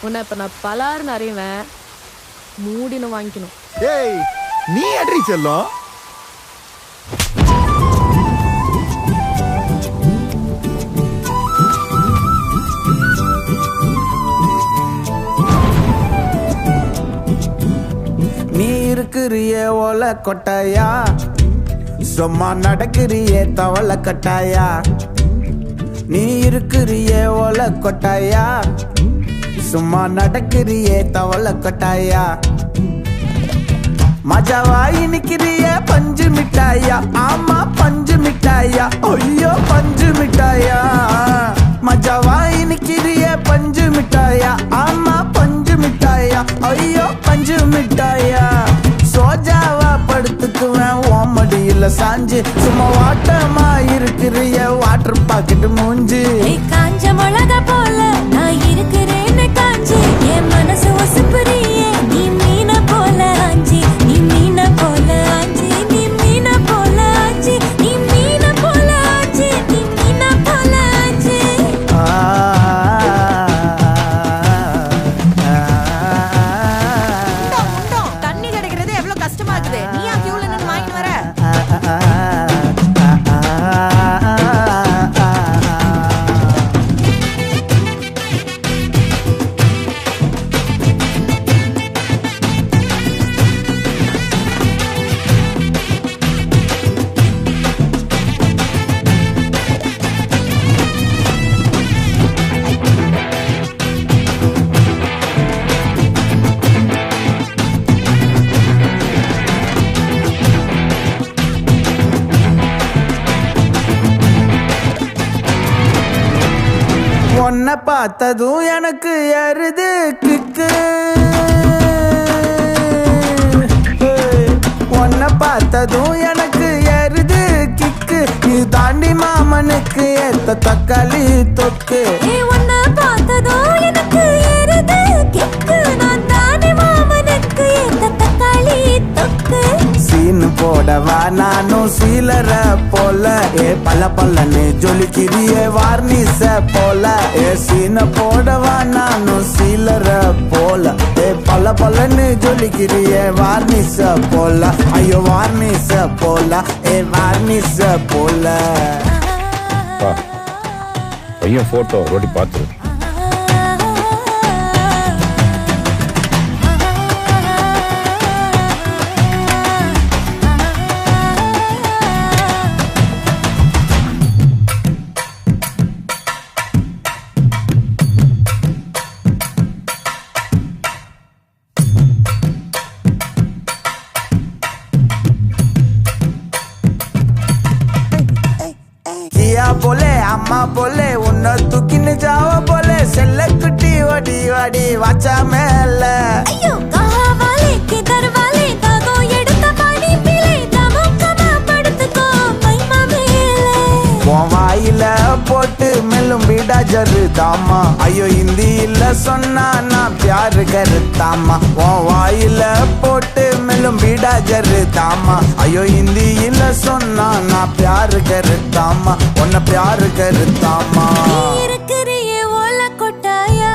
உன்னை இப்ப நான் பலாறு நிறைவேன் மூடினு வாங்கிக்கணும். ஏய் நீ அட்ரி செல்லும். நீ இருக்கிறியே ஓல கொட்டாயா, சும்மா நடக்கிறியே தவள கட்டாயா. நீ இருக்கிறியே ஓல கொட்டாயா, சும்மா நடக்கிறியே தவள கொட்டாயா. மஜாவாய் நிக்கிறியே பஞ்சு மிட்டாயா, ஆமா பஞ்சு மிட்டாயா, ஐயோ பஞ்சு மிட்டாயா. மஜாவாய் நிக்கிறியே பஞ்சு மிட்டாயா, ஆமா பஞ்சு மிட்டாயா, ஐயோ பஞ்சு மிட்டாயா. சோஜாவா படுத்துக்குவேன் ஓமடியில சாஞ்சு, சும்மா வாட்டமா இருக்கிறிய வாட்டர் பாக்கெட் மூஞ்சு. காஞ்ச மிளகா போல நான் இருக்கிறேன்னு காஞ்சி, என் மனசு ஒசுப்புறியே நீ மீன போல ஆஞ்சி, நீ மீன போல ஆஞ்சி, நீ மீன போல ஆஞ்சி, நீ மீன போல ஆஞ்சி, நீ மீன போல ஆஞ்சி. தண்ணி கிடைக்கிறது எவ்வளவு கஷ்டமா இருக்குது. நீ ஏன் கியூல நின்னு வாங்கிட்டு வர? உன்னை பார்த்ததும் எனக்கு ஏறுது கிக்கு, உன்னை பார்த்ததும் எனக்கு ஏறுது கிக்கு. நீ தாண்டி மாமனுக்கு ஏத்த தக்காளி தொக்கு. உன்னை பார்த்ததோ எனக்கு ஏறுது கிக்கு, நான் தானே மாமனுக்கு ஏத்த தக்காளி தொக்கு. சீனு போடவா நானும் சீலர போல, ஏ பல பல்லன்னு ஜொலிக்கிறியே வார்னிச போல. ஏ சீன போடவா நானும் சீலர போல, ஏ பல பல்லன்னு ஜொலிக்கிறியே வார்னிச போல. ஐயோ வார்னிச போல, ஏ வார்னிச போல. பையன் போட்டோ ரோட்டி பார்த்துரு. கியா போலே அம்மா போலே உன்னை தூக்கின்னு ஜாவ போலே, செல்ல குட்டி ஓடி வாடி வாச்சா மேல. ஐயோ காவாலே கிதர்வாலே தாகோ எடுத்த பாடி பிளே தமுக்கமா படுத்துக்கோ மைமா மேலே. உன் வாயில போட்டு மெல்லும் வீடா ஜருதாமா, ஐயோ ஹிந்தியில சொன்னா நான் பியாரு கருத்தாமா. உன் வாயில போட்டு மெல்லும் வீடா ஜருதாமா, ஐயோ ஹிந்தியில சொன்னா நான் பியாரு கருத்தாமா, உன்னை பியாரு கருத்தாமா. நீ இருக்கிறியே ஓல கொட்டாயா,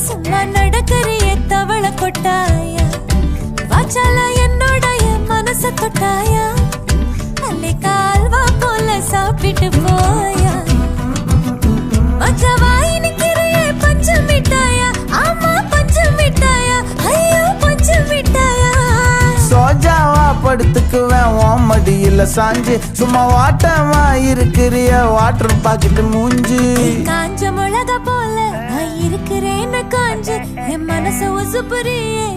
சும்மா நடக்கிறியே தவள கொட்டாயா. வாச்சால என்னோடைய மனச தொட்டாயா, அல்லே கால்வா போல சாப்பிட்டு போயா. மஜாவாய் நிக்கிறியே பஞ்சு மிட்டாயா, ஆமா பஞ்சு மிட்டாயா, ஐயோ பஞ்சு மிட்டாயா. சோஜாவா படுத்துக்குவேன் ஓமடியில சாஞ்சு, சும்மா வாட்டமா இருக்கிறிய வாட்டர் பாக்கெட் மூஞ்சி. காஞ்ச மிளகா போல நான் இருக்கிறேன்னு காஞ்சு, என் மனச ஒசுப்புறியே